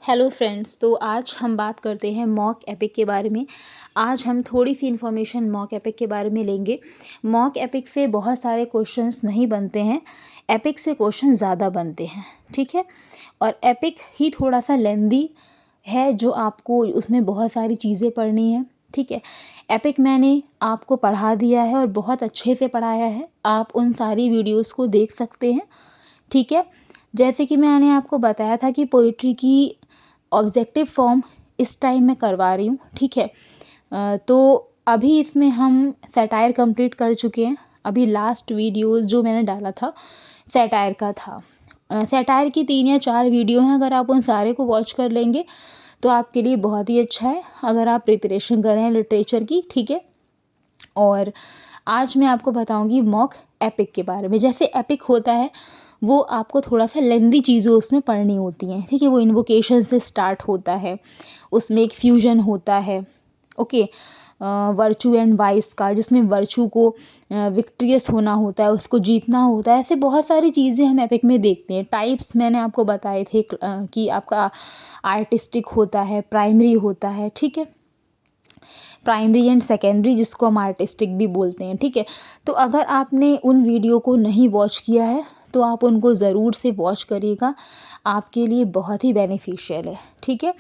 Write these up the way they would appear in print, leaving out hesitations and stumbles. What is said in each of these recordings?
Hello friends, तो आज हम बात करते हैं मॉक एपिक के बारे में। आज हम थोड़ी सी इन्फॉर्मेशन मॉक एपिक के बारे में लेंगे। मॉक एपिक से बहुत सारे क्वेश्चंस नहीं बनते हैं, एपिक से क्वेश्चन ज़्यादा बनते हैं, ठीक है। और एपिक ही थोड़ा सा लेंदी है, जो आपको उसमें बहुत सारी चीज़ें पढ़नी है, ठीक है। एपिक मैंने आपको पढ़ा दिया है और बहुत अच्छे से पढ़ाया है, आप उन सारी वीडियोज़ को देख सकते हैं, ठीक है। जैसे कि मैंने आपको बताया था कि पोइट्री की ऑब्जेक्टिव फॉर्म इस टाइम मैं करवा रही हूँ, ठीक है। तो अभी इसमें हम सैटायर कंप्लीट कर चुके हैं। अभी लास्ट वीडियोस जो मैंने डाला था सैटायर का था। सैटायर की 3 या 4 वीडियो हैं, अगर आप उन सारे को वॉच कर लेंगे तो आपके लिए बहुत ही अच्छा है, अगर आप प्रिपरेशन कर रहे हैं लिटरेचर की, ठीक है। और आज मैं आपको बताऊंगी मॉक एपिक के बारे में। जैसे एपिक होता है वो आपको थोड़ा सा लेंदी चीज़ें उसमें पढ़नी होती हैं, ठीक है। वो इन्वोकेशन से स्टार्ट होता है, उसमें एक फ्यूजन होता है, ओके। वर्चू एंड वाइस का, जिसमें वर्चू को विक्ट्रियस होना होता है, उसको जीतना होता है। ऐसे बहुत सारी चीज़ें हम एपिक में देखते हैं। टाइप्स मैंने आपको बताए थे कि आपका आर्टिस्टिक होता है, प्राइमरी होता है, ठीक है। प्राइमरी एंड सेकेंडरी, जिसको हम आर्टिस्टिक भी बोलते हैं, ठीक है। तो अगर आपने उन वीडियो को नहीं वॉच किया है तो आप उनको ज़रूर से वॉच करिएगा, आपके लिए बहुत ही बेनिफिशियल है, ठीक है।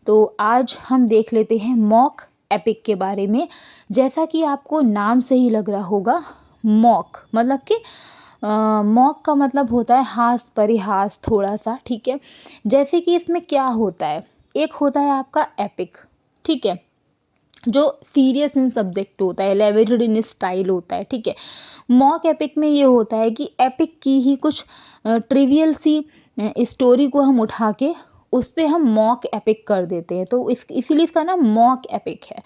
तो आज हम देख लेते हैं मॉक एपिक के बारे में। जैसा कि आपको नाम से ही लग रहा होगा, मॉक मतलब कि मॉक का मतलब होता है हास परिहास थोड़ा सा, ठीक है। जैसे कि इसमें क्या होता है, एक होता है आपका एपिक, ठीक है, जो सीरियस इन सब्जेक्ट होता है, एलेवेटेड इन स्टाइल होता है, ठीक है। मॉक एपिक में ये होता है कि एपिक की ही कुछ ट्रिवियल सी स्टोरी को हम उठा के उस पर हम मॉक एपिक कर देते हैं, तो इसीलिए इसका नाम मॉक एपिक है,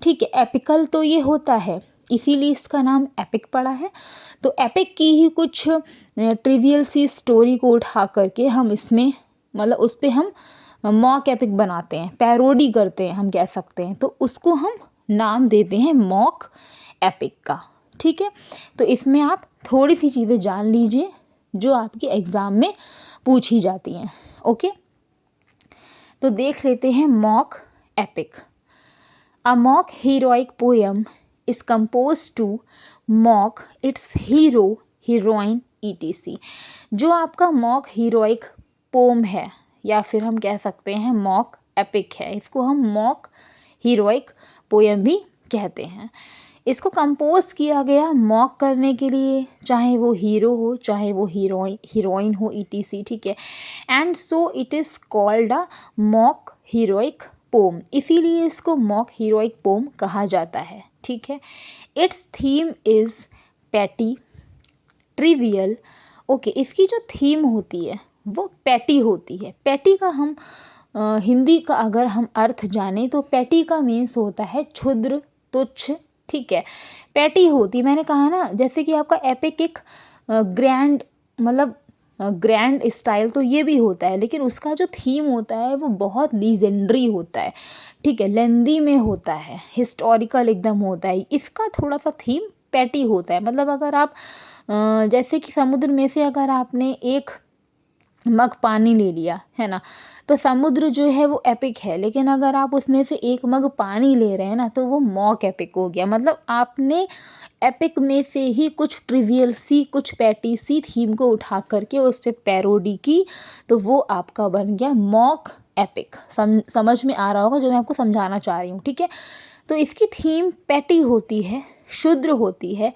ठीक है। एपिकल तो ये होता है, इसीलिए इसका नाम एपिक पड़ा है। तो एपिक की ही कुछ ट्रिवियल सी स्टोरी को उठा करके हम इसमें मतलब उस पर हम मॉक एपिक बनाते हैं, पैरोडी करते हैं, हम कह सकते हैं। तो उसको हम नाम देते हैं मॉक एपिक का, ठीक है। तो इसमें आप थोड़ी सी चीज़ें जान लीजिए जो आपके एग्ज़ाम में पूछी जाती हैं, ओके। तो देख लेते हैं mock epic. A mock heroic poem is compose to mock its hero, heroine etc. जो आपका मॉक हीरोइक पोम है, या फिर हम कह सकते हैं मॉक एपिक है, इसको हम मॉक हीरोइक पोएम भी कहते हैं। इसको कंपोज किया गया मॉक करने के लिए, चाहे वो हीरो हो चाहे वो हीरोइन हो, ईटीसी, ठीक है। And so it is called a mock heroic pome, इसीलिए इसको मॉक हीरोइक पोम कहा जाता है, ठीक है। Its theme is petty, trivial, okay. इसकी जो थीम होती है वो पैटी होती है। पैटी का हम हिंदी का अगर हम अर्थ जाने तो पैटी का मीन्स होता है क्षुद्र, तुच्छ, ठीक है। पैटी होती, मैंने कहा ना, जैसे कि आपका एपिक एक ग्रैंड मतलब ग्रैंड स्टाइल तो ये भी होता है, लेकिन उसका जो थीम होता है वो बहुत लीजेंडरी होता है, ठीक है, लेंदी में होता है, हिस्टोरिकल एकदम होता है। इसका थोड़ा सा थीम पैटी होता है। मतलब अगर आप जैसे कि समुद्र में से अगर आपने एक मग पानी ले लिया है ना, तो समुद्र जो है वो एपिक है, लेकिन अगर आप उसमें से एक मग पानी ले रहे हैं ना तो वो मॉक एपिक हो गया। मतलब आपने एपिक में से ही कुछ ट्रिवियल सी, कुछ पैटी सी थीम को उठा करके उस पर पैरोडी की, तो वो आपका बन गया मॉक एपिक। समझ में आ रहा होगा जो मैं आपको समझाना चाह रही हूँ, ठीक है। तो इसकी थीम पैटी होती है, शुद्र होती है।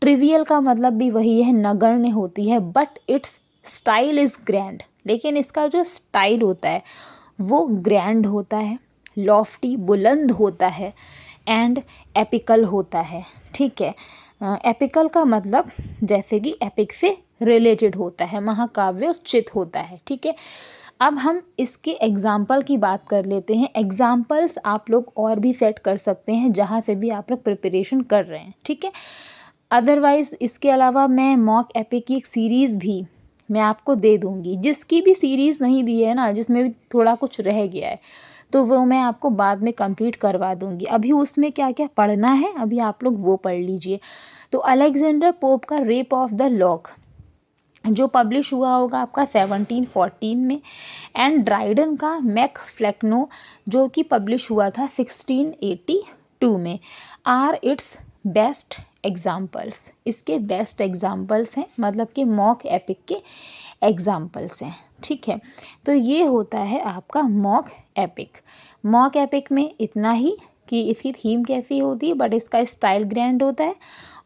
ट्रिवियल का मतलब भी वही है, नगण्य होती है, but it's style is grand, लेकिन इसका जो स्टाइल होता है वो ग्रैंड होता है, लॉफ्टी, बुलंद होता है, एंड एपिकल होता है, ठीक है। एपिकल का मतलब जैसे कि एपिक से रिलेटेड होता है, महाकाव्योचित होता है, ठीक है। अब हम इसके एग्जाम्पल की बात कर लेते हैं। एग्जाम्पल्स आप लोग और भी सेट कर सकते हैं जहाँ से भी आप लोग प्रिपरेशन कर रहे हैं, ठीक है। अदरवाइज़ इसके अलावा मैं मॉक एपिक की एक सीरीज़ भी मैं आपको दे दूँगी, जिसकी भी सीरीज़ नहीं दी है ना, जिसमें भी थोड़ा कुछ रह गया है, तो वो मैं आपको बाद में कंप्लीट करवा दूँगी। अभी उसमें क्या क्या पढ़ना है अभी आप लोग वो पढ़ लीजिए। तो अलेक्जेंडर पोप का रेप ऑफ द लॉक, जो पब्लिश हुआ होगा आपका 1714 में, एंड ड्राइडन का मैक फ्लेक्नो जो कि पब्लिश हुआ था 1682 में, आर इट्स बेस्ट एग्जाम्पल्स। इसके बेस्ट एग्जाम्पल्स हैं, मतलब कि मॉक एपिक के एग्जाम्पल्स हैं। ठीक है, तो ये होता है आपका मॉक एपिक। मॉक एपिक में इतना ही कि इसकी थीम कैसी होती है, बट इसका स्टाइल ग्रैंड होता है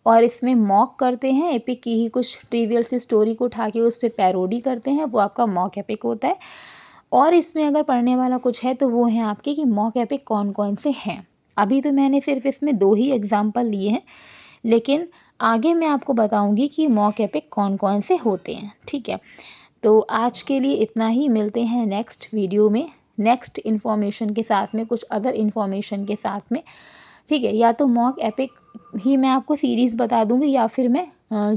और इसमें मॉक करते हैं, एपिक की ही कुछ ट्रिवियल सी स्टोरी को उठा के उस पर पैरोडी करते हैं, वो आपका मॉक एपिक होता है। और इसमें अगर पढ़ने वाला कुछ है तो वो है आपके कि मॉक एपिक कौन कौन से हैं। अभी तो मैंने सिर्फ इसमें 2 ही एग्जाम्पल लिए हैं, लेकिन आगे मैं आपको बताऊंगी कि मॉक एपिक कौन कौन से होते हैं। ठीक है, तो आज के लिए इतना ही, मिलते हैं नेक्स्ट वीडियो में नेक्स्ट इन्फॉर्मेशन के साथ में, कुछ अदर इन्फॉर्मेशन के साथ में। ठीक है, या तो मॉक एपिक ही मैं आपको सीरीज़ बता दूंगी या फिर मैं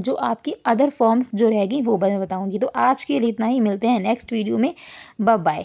जो आपकी अदर फॉर्म्स जो रहेगी वो मैं बताऊंगी। तो आज के लिए इतना ही, मिलते हैं नेक्स्ट वीडियो में। Bye bye.